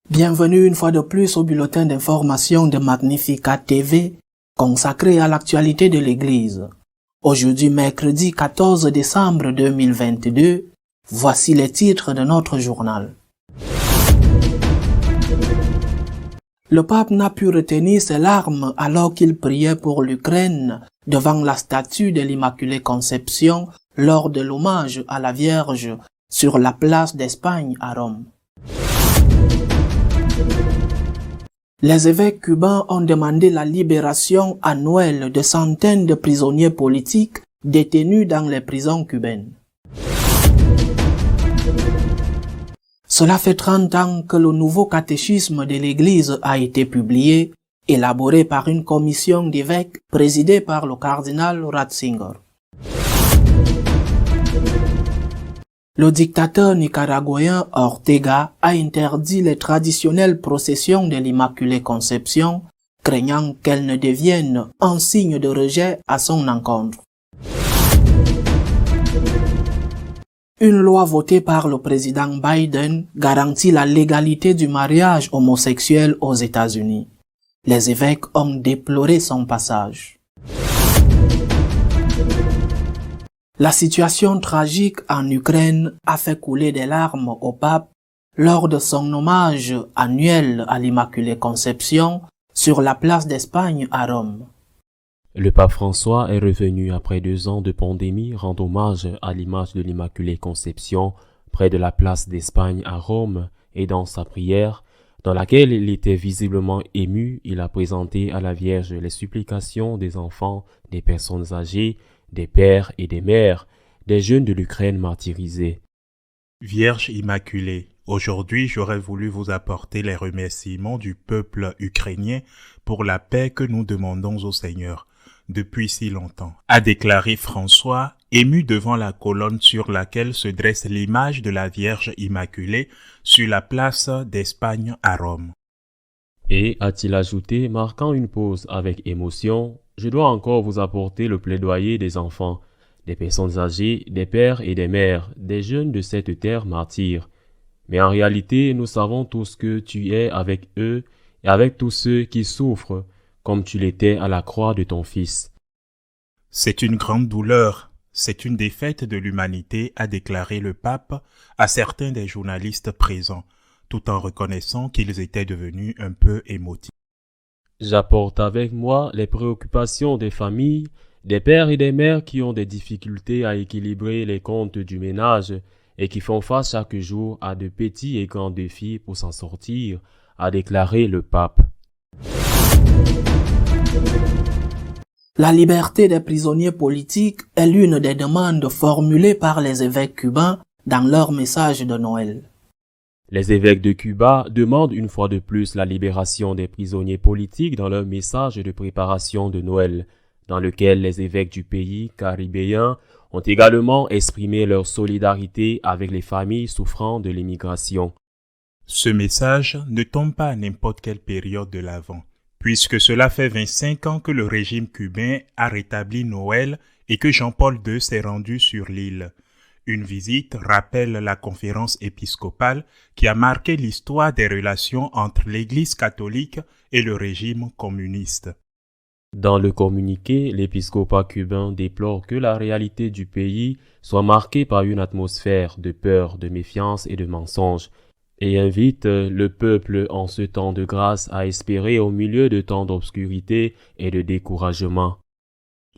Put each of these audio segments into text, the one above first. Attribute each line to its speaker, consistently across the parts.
Speaker 1: Bienvenue une fois de plus au bulletin d'information de Magnificat TV, consacré à l'actualité de l'Église. Aujourd'hui, mercredi 14 décembre 2022, voici les titres de notre journal. Le pape n'a pu retenir ses larmes alors qu'il priait pour l'Ukraine devant la statue de l'Immaculée Conception lors de l'hommage à la Vierge sur la place d'Espagne à Rome. Les évêques cubains ont demandé la libération à Noël de centaines de prisonniers politiques détenus dans les prisons cubaines. Cela fait 30 ans que le nouveau catéchisme de l'Église a été publié, élaboré par une commission d'évêques présidée par le cardinal Ratzinger. Le dictateur nicaraguayen Ortega a interdit les traditionnelles processions de l'Immaculée Conception, craignant qu'elles ne deviennent un signe de rejet à son encontre. Une loi votée par le président Biden garantit la légalité du mariage homosexuel aux États-Unis. Les évêques ont déploré son passage. La situation tragique en Ukraine a fait couler des larmes au pape lors de son hommage annuel à l'Immaculée Conception sur la place d'Espagne à Rome.
Speaker 2: Le pape François est revenu après 2 ans de pandémie rendre hommage à l'image de l'Immaculée Conception près de la place d'Espagne à Rome et dans sa prière, dans laquelle il était visiblement ému, il a présenté à la Vierge les supplications des enfants, des personnes âgées, des pères et des mères, des jeunes de l'Ukraine martyrisés.
Speaker 3: Vierge Immaculée, aujourd'hui j'aurais voulu vous apporter les remerciements du peuple ukrainien pour la paix que nous demandons au Seigneur depuis si longtemps, a déclaré François, ému devant la colonne sur laquelle se dresse l'image de la Vierge Immaculée sur la place d'Espagne à Rome.
Speaker 2: Et, a-t-il ajouté, marquant une pause avec émotion, je dois encore vous apporter le plaidoyer des enfants, des personnes âgées, des pères et des mères, des jeunes de cette terre martyre. Mais en réalité, nous savons tous que tu es avec eux et avec tous ceux qui souffrent, comme tu l'étais à la croix de ton Fils.
Speaker 3: C'est une grande douleur, c'est une défaite de l'humanité, a déclaré le pape à certains des journalistes présents, tout en reconnaissant qu'ils étaient devenus un peu émotifs.
Speaker 2: J'apporte avec moi les préoccupations des familles, des pères et des mères qui ont des difficultés à équilibrer les comptes du ménage et qui font face chaque jour à de petits et grands défis pour s'en sortir, a déclaré le pape.
Speaker 1: La liberté des prisonniers politiques est l'une des demandes formulées par les évêques cubains dans leur message de Noël.
Speaker 2: Les évêques de Cuba demandent une fois de plus la libération des prisonniers politiques dans leur message de préparation de Noël, dans lequel les évêques du pays caribéen ont également exprimé leur solidarité avec les familles souffrant de l'immigration.
Speaker 3: Ce message ne tombe pas à n'importe quelle période de l'Avent, puisque cela fait 25 ans que le régime cubain a rétabli Noël et que Jean-Paul II s'est rendu sur l'île. Une visite rappelle la conférence épiscopale qui a marqué l'histoire des relations entre l'Église catholique et le régime communiste.
Speaker 2: Dans le communiqué, l'épiscopat cubain déplore que la réalité du pays soit marquée par une atmosphère de peur, de méfiance et de mensonge, et invite le peuple en ce temps de grâce à espérer au milieu de temps d'obscurité et de découragement.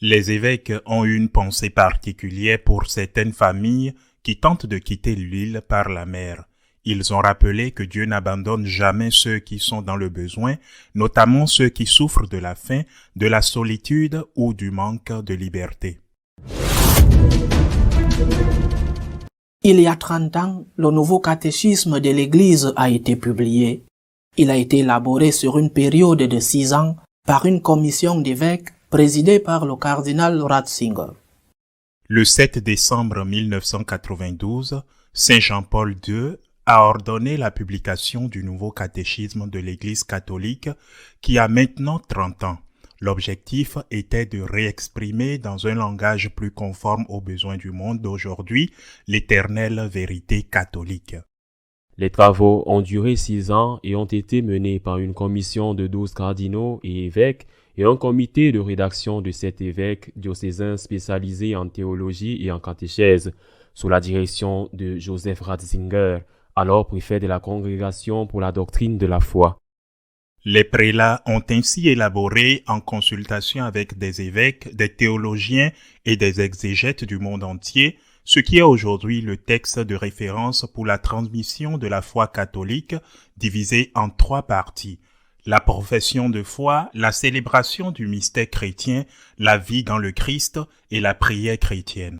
Speaker 3: Les évêques ont eu une pensée particulière pour certaines familles qui tentent de quitter l'île par la mer. Ils ont rappelé que Dieu n'abandonne jamais ceux qui sont dans le besoin, notamment ceux qui souffrent de la faim, de la solitude ou du manque de liberté.
Speaker 1: Il y a 30 ans, le nouveau catéchisme de l'Église a été publié. Il a été élaboré sur une période de 6 ans par une commission d'évêques présidée par le cardinal Ratzinger.
Speaker 3: Le 7 décembre 1992, Saint Jean-Paul II a ordonné la publication du nouveau catéchisme de l'Église catholique qui a maintenant 30 ans. L'objectif était de réexprimer dans un langage plus conforme aux besoins du monde d'aujourd'hui l'éternelle vérité catholique.
Speaker 2: Les travaux ont duré 6 ans et ont été menés par une commission de 12 cardinaux et évêques et un comité de rédaction de 7 évêques diocésains spécialisés en théologie et en catéchèse, sous la direction de Joseph Ratzinger, alors préfet de la Congrégation pour la doctrine de la foi.
Speaker 3: Les prélats ont ainsi élaboré, en consultation avec des évêques, des théologiens et des exégètes du monde entier, ce qui est aujourd'hui le texte de référence pour la transmission de la foi catholique, divisé en 3 parties. La profession de foi, la célébration du mystère chrétien, la vie dans le Christ et la prière chrétienne.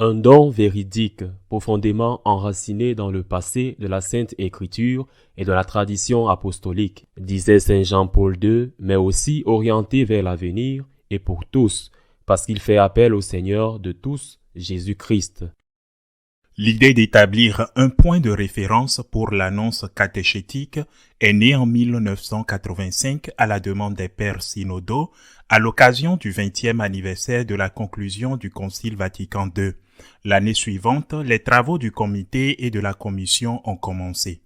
Speaker 2: Un don véridique, profondément enraciné dans le passé de la Sainte Écriture et de la tradition apostolique, disait Saint Jean-Paul II, mais aussi orienté vers l'avenir et pour tous, parce qu'il fait appel au Seigneur de tous, Jésus-Christ.
Speaker 3: L'idée d'établir un point de référence pour l'annonce catéchétique est née en 1985 à la demande des pères synodaux à l'occasion du 20e anniversaire de la conclusion du Concile Vatican II. L'année suivante, les travaux du comité et de la commission ont commencé.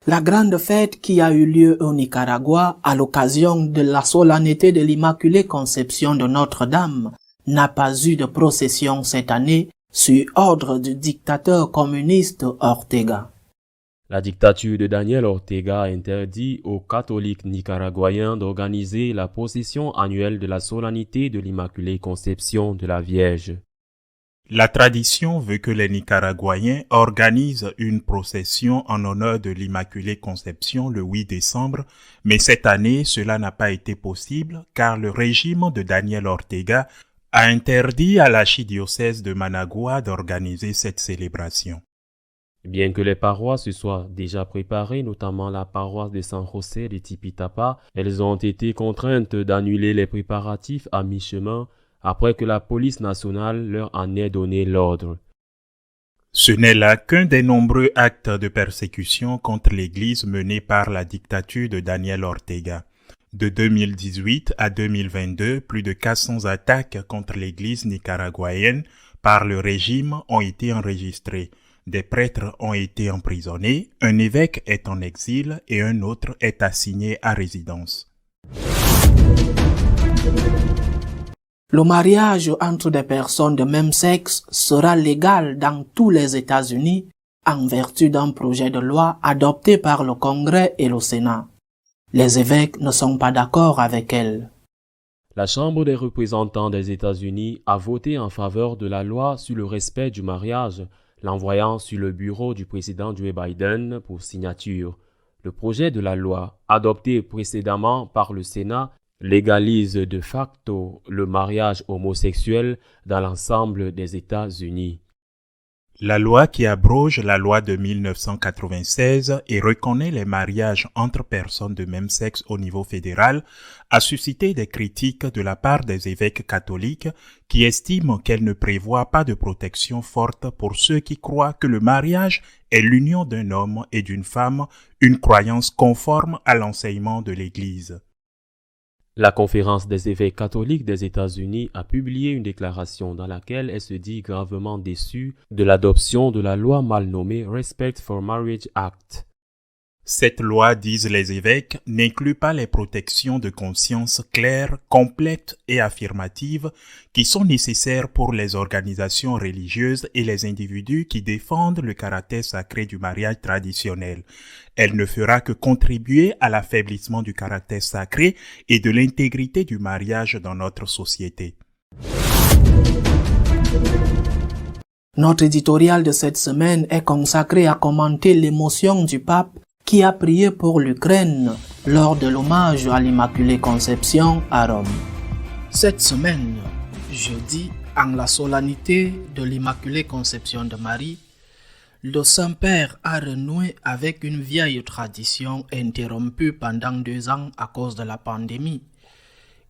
Speaker 1: La grande fête qui a eu lieu au Nicaragua à l'occasion de la solennité de l'Immaculée Conception de Notre-Dame n'a pas eu de procession cette année sur ordre du dictateur communiste Ortega.
Speaker 2: La dictature de Daniel Ortega interdit aux catholiques nicaraguayens d'organiser la procession annuelle de la solennité de l'Immaculée Conception de la Vierge.
Speaker 3: La tradition veut que les Nicaraguayens organisent une procession en honneur de l'Immaculée Conception le 8 décembre, mais cette année, cela n'a pas été possible car le régime de Daniel Ortega a interdit à l'archidiocèse de Managua d'organiser cette célébration.
Speaker 2: Bien que les paroisses se soient déjà préparées, notamment la paroisse de San José de Tipitapa, elles ont été contraintes d'annuler les préparatifs à mi-chemin après que la police nationale leur en ait donné l'ordre.
Speaker 3: Ce n'est là qu'un des nombreux actes de persécution contre l'Église menés par la dictature de Daniel Ortega. De 2018 à 2022, plus de 400 attaques contre l'Église nicaraguayenne par le régime ont été enregistrées. Des prêtres ont été emprisonnés, un évêque est en exil et un autre est assigné à résidence.
Speaker 1: Le mariage entre des personnes de même sexe sera légal dans tous les États-Unis en vertu d'un projet de loi adopté par le Congrès et le Sénat. Les évêques ne sont pas d'accord avec elle.
Speaker 2: La Chambre des représentants des États-Unis a voté en faveur de la loi sur le respect du mariage, l'envoyant sur le bureau du président Joe Biden pour signature. Le projet de la loi, adopté précédemment par le Sénat, légalise de facto le mariage homosexuel dans l'ensemble des États-Unis.
Speaker 3: La loi qui abroge la loi de 1996 et reconnaît les mariages entre personnes de même sexe au niveau fédéral a suscité des critiques de la part des évêques catholiques qui estiment qu'elle ne prévoit pas de protection forte pour ceux qui croient que le mariage est l'union d'un homme et d'une femme, une croyance conforme à l'enseignement de l'Église.
Speaker 2: La Conférence des évêques catholiques des États-Unis a publié une déclaration dans laquelle elle se dit gravement déçue de l'adoption de la loi mal nommée Respect for Marriage Act.
Speaker 3: Cette loi, disent les évêques, n'inclut pas les protections de conscience claires, complètes et affirmatives qui sont nécessaires pour les organisations religieuses et les individus qui défendent le caractère sacré du mariage traditionnel. Elle ne fera que contribuer à l'affaiblissement du caractère sacré et de l'intégrité du mariage dans notre société.
Speaker 1: Notre éditorial de cette semaine est consacré à commenter l'émotion du pape qui a prié pour l'Ukraine lors de l'hommage à l'Immaculée Conception à Rome. Cette semaine, jeudi, en la solennité de l'Immaculée Conception de Marie, le Saint-Père a renoué avec une vieille tradition interrompue pendant 2 ans à cause de la pandémie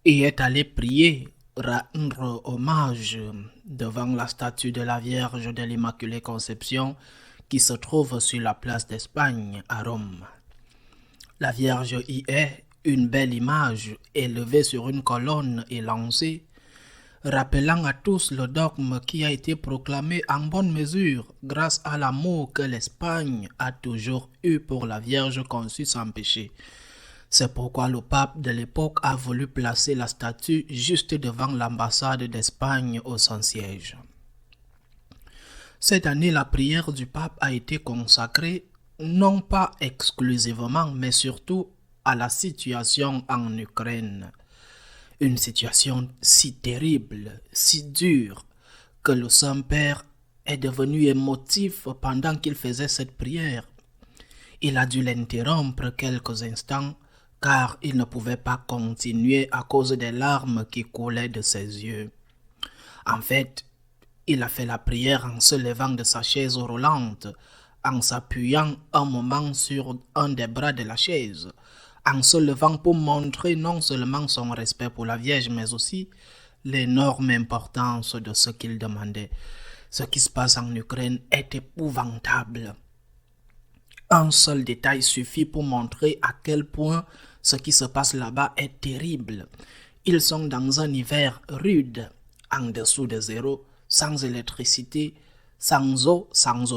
Speaker 1: et est allé prier, rendre hommage devant la statue de la Vierge de l'Immaculée Conception qui se trouve sur la place d'Espagne à Rome. La Vierge y est une belle image élevée sur une colonne et lancée, rappelant à tous le dogme qui a été proclamé en bonne mesure grâce à l'amour que l'Espagne a toujours eu pour la Vierge conçue sans péché. C'est pourquoi le pape de l'époque a voulu placer la statue juste devant l'ambassade d'Espagne au Saint-Siège. Cette année, la prière du pape a été consacrée non pas exclusivement, mais surtout à la situation en Ukraine. Une situation si terrible, si dure, que le Saint-Père est devenu émotif pendant qu'il faisait cette prière. Il a dû l'interrompre quelques instants, car il ne pouvait pas continuer à cause des larmes qui coulaient de ses yeux. En fait, il a fait la prière en se levant de sa chaise roulante, en s'appuyant un moment sur un des bras de la chaise, en se levant pour montrer non seulement son respect pour la Vierge, mais aussi l'énorme importance de ce qu'il demandait. Ce qui se passe en Ukraine est épouvantable. Un seul détail suffit pour montrer à quel point ce qui se passe là-bas est terrible. Ils sont dans un hiver rude, en dessous de zéro, sans électricité, sans eau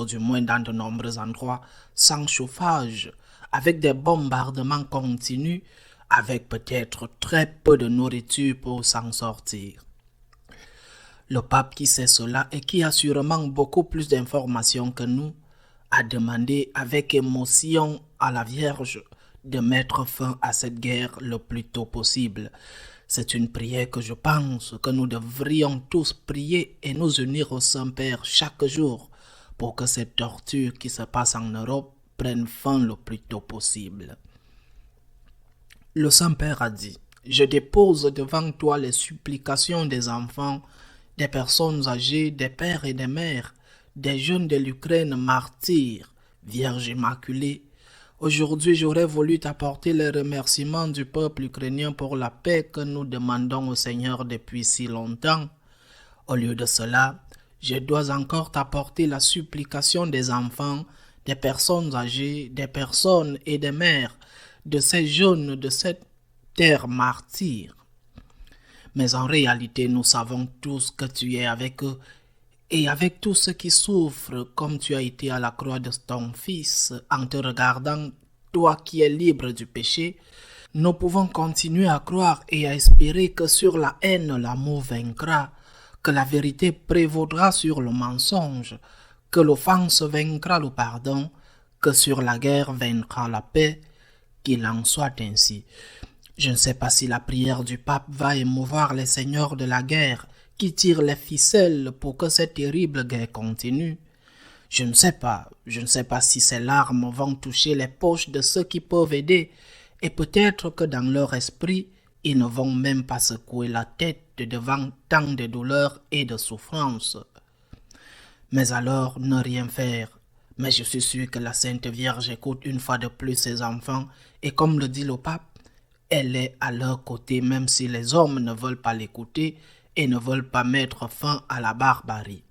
Speaker 1: du moins dans de nombreux endroits, sans chauffage, avec des bombardements continus, avec peut-être très peu de nourriture pour s'en sortir. Le pape qui sait cela et qui a sûrement beaucoup plus d'informations que nous, a demandé avec émotion à la Vierge de mettre fin à cette guerre le plus tôt possible. C'est une prière que je pense que nous devrions tous prier et nous unir au Saint-Père chaque jour pour que cette torture qui se passe en Europe prenne fin le plus tôt possible. Le Saint-Père a dit: « Je dépose devant toi les supplications des enfants, des personnes âgées, des pères et des mères, des jeunes de l'Ukraine martyrs, Vierge Immaculée. Aujourd'hui, j'aurais voulu t'apporter les remerciements du peuple ukrainien pour la paix que nous demandons au Seigneur depuis si longtemps. Au lieu de cela, je dois encore t'apporter la supplication des enfants, des personnes âgées, des personnes et des mères, de ces jeunes de cette terre martyre. Mais en réalité, nous savons tous que tu es avec eux et avec tous ceux qui souffrent comme tu as été à la croix de ton Fils en te regardant, toi qui es libre du péché. Nous pouvons continuer à croire et à espérer que sur la haine, l'amour vaincra, que la vérité prévaudra sur le mensonge, que l'offense vaincra le pardon, que sur la guerre vaincra la paix, qu'il en soit ainsi. Je ne sais pas si la prière du pape va émouvoir les seigneurs de la guerre qui tirent les ficelles pour que cette terrible guerre continue. Je ne sais pas si ces larmes vont toucher les poches de ceux qui peuvent aider, et peut-être que dans leur esprit, ils ne vont même pas secouer la tête devant tant de douleurs et de souffrances. Mais alors, ne rien faire. Mais je suis sûr que la Sainte Vierge écoute une fois de plus ses enfants, et comme le dit le pape, elle est à leur côté même si les hommes ne veulent pas l'écouter et ne veulent pas mettre fin à la barbarie.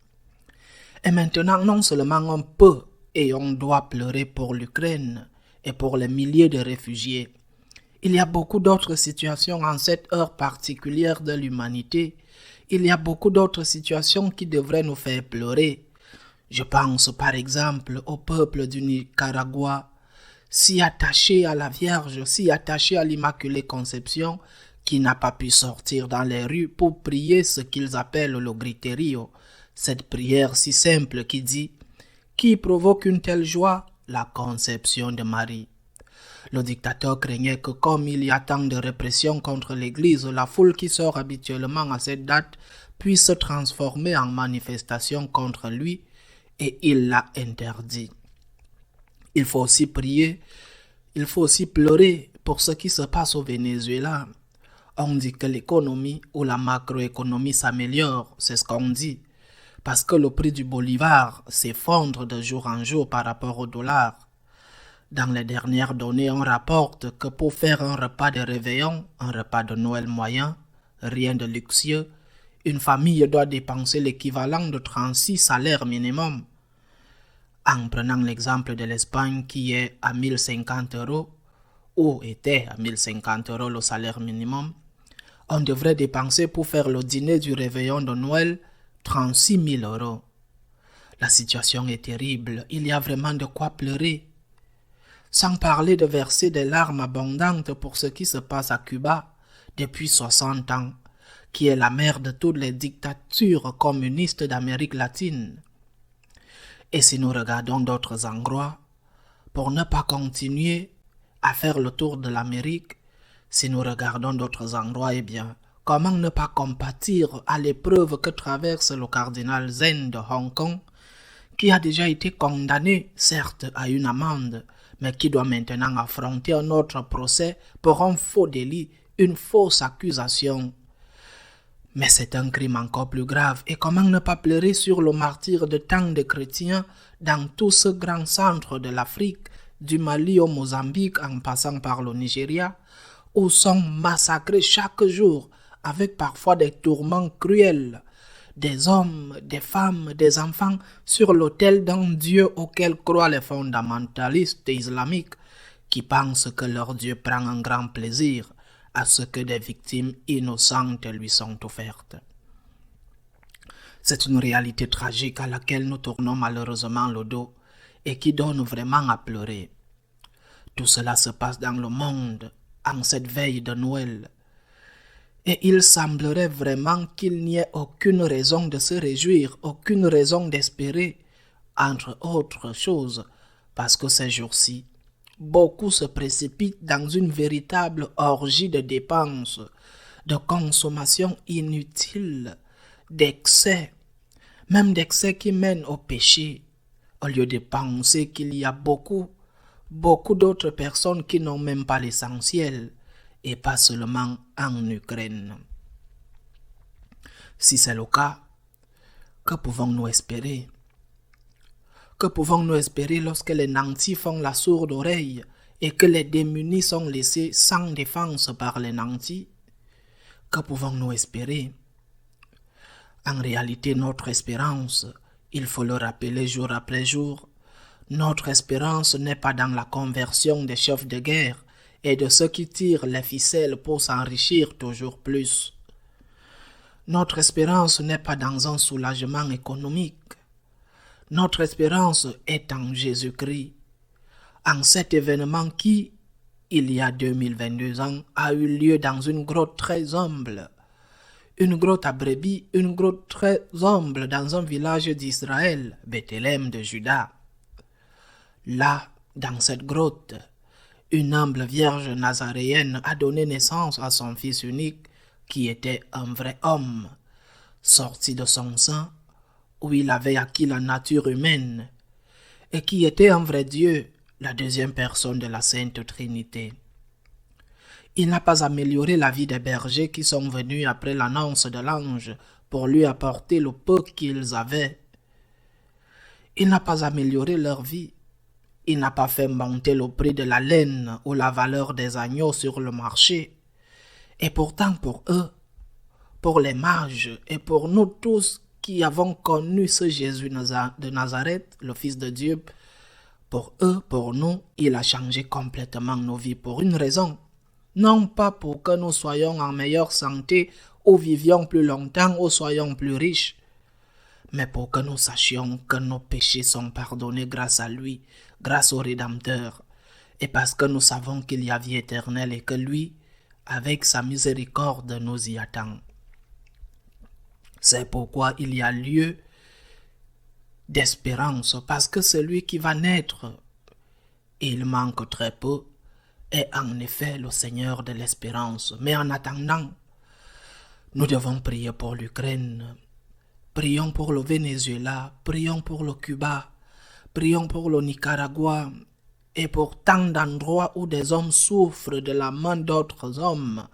Speaker 1: Et maintenant, non seulement on peut et on doit pleurer pour l'Ukraine et pour les milliers de réfugiés, il y a beaucoup d'autres situations en cette heure particulière de l'humanité. Il y a beaucoup d'autres situations qui devraient nous faire pleurer. Je pense par exemple au peuple du Nicaragua, si attaché à la Vierge, si attaché à l'Immaculée Conception, qui n'a pas pu sortir dans les rues pour prier ce qu'ils appellent le griterio, cette prière si simple qui dit « Qui provoque une telle joie? La conception de Marie ». Le dictateur craignait que comme il y a tant de répression contre l'Église, la foule qui sort habituellement à cette date puisse se transformer en manifestation contre lui, et il l'a interdit. Il faut aussi prier, il faut aussi pleurer pour ce qui se passe au Venezuela. On dit que l'économie ou la macroéconomie s'améliore, c'est ce qu'on dit, parce que le prix du bolivar s'effondre de jour en jour par rapport au dollar. Dans les dernières données, on rapporte que pour faire un repas de réveillon, un repas de Noël moyen, rien de luxueux, une famille doit dépenser l'équivalent de 36 salaires minimum. En prenant l'exemple de l'Espagne qui est à 1050 €, où était à 1050 € le salaire minimum, on devrait dépenser pour faire le dîner du réveillon de Noël 36 000 €. La situation est terrible, il y a vraiment de quoi pleurer. Sans parler de verser des larmes abondantes pour ce qui se passe à Cuba depuis 60 ans, qui est la mère de toutes les dictatures communistes d'Amérique latine. Et si nous regardons d'autres endroits, pour ne pas continuer à faire le tour de l'Amérique, si nous regardons d'autres endroits, eh bien, comment ne pas compatir à l'épreuve que traverse le cardinal Zen de Hong Kong, qui a déjà été condamné, certes, à une amende, mais qui doit maintenant affronter un autre procès pour un faux délit, une fausse accusation. Mais c'est un crime encore plus grave, et comment ne pas pleurer sur le martyre de tant de chrétiens dans tout ce grand centre de l'Afrique, du Mali au Mozambique en passant par le Nigeria, où sont massacrés chaque jour, avec parfois des tourments cruels, des hommes, des femmes, des enfants, sur l'autel d'un Dieu auquel croient les fondamentalistes islamiques, qui pensent que leur Dieu prend un grand plaisir à ce que des victimes innocentes lui sont offertes. C'est une réalité tragique à laquelle nous tournons malheureusement le dos et qui donne vraiment à pleurer. Tout cela se passe dans le monde en cette veille de Noël. Et il semblerait vraiment qu'il n'y ait aucune raison de se réjouir, aucune raison d'espérer, entre autres choses, parce que ces jours-ci, beaucoup se précipitent dans une véritable orgie de dépenses, de consommation inutile, d'excès, même d'excès qui mènent au péché, au lieu de penser qu'il y a beaucoup d'autres personnes qui n'ont même pas l'essentiel, et pas seulement en Ukraine. Si c'est le cas, que pouvons-nous espérer? Que pouvons-nous espérer lorsque les nantis font la sourde oreille et que les démunis sont laissés sans défense par les nantis? Que pouvons-nous espérer? En réalité, notre espérance, il faut le rappeler jour après jour, notre espérance n'est pas dans la conversion des chefs de guerre et de ceux qui tirent les ficelles pour s'enrichir toujours plus. Notre espérance n'est pas dans un soulagement économique. Notre espérance est en Jésus-Christ, en cet événement qui, il y a 2022 ans, a eu lieu dans une grotte très humble, une grotte à brebis, une grotte très humble dans un village d'Israël, Bethléem de Juda. Là, dans cette grotte, une humble vierge nazaréenne a donné naissance à son fils unique, qui était un vrai homme, sorti de son sein, où il avait acquis la nature humaine, et qui était un vrai Dieu, la deuxième personne de la Sainte Trinité. Il n'a pas amélioré la vie des bergers qui sont venus après l'annonce de l'ange pour lui apporter le peu qu'ils avaient. Il n'a pas amélioré leur vie. Il n'a pas fait monter le prix de la laine ou la valeur des agneaux sur le marché. Et pourtant pour eux, pour les mages et pour nous tous qui avons connu ce Jésus de Nazareth, le Fils de Dieu, pour eux, pour nous, il a changé complètement nos vies pour une raison. Non pas pour que nous soyons en meilleure santé ou vivions plus longtemps ou soyons plus riches, mais pour que nous sachions que nos péchés sont pardonnés grâce à lui, grâce au Rédempteur, et parce que nous savons qu'il y a vie éternelle et que lui, avec sa miséricorde, nous y attend. C'est pourquoi il y a lieu d'espérance, parce que celui qui va naître, il manque très peu, est en effet le Seigneur de l'espérance. Mais en attendant, nous devons prier pour l'Ukraine, prions pour le Venezuela, prions pour le Cuba, prions pour le Nicaragua et pour tant d'endroits où des hommes souffrent de la main d'autres hommes,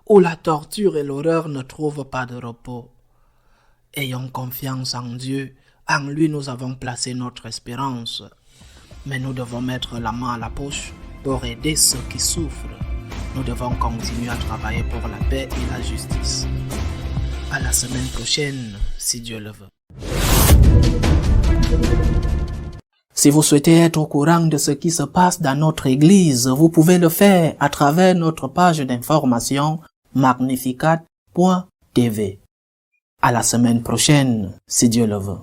Speaker 1: où la torture et l'horreur ne trouvent pas de repos. Ayons confiance en Dieu, en lui nous avons placé notre espérance, mais nous devons mettre la main à la poche pour aider ceux qui souffrent. Nous devons continuer à travailler pour la paix et la justice. À la semaine prochaine, si Dieu le veut. Si vous souhaitez être au courant de ce qui se passe dans notre église, vous pouvez le faire à travers notre page d'information magnificat.tv. À la semaine prochaine, si Dieu le veut.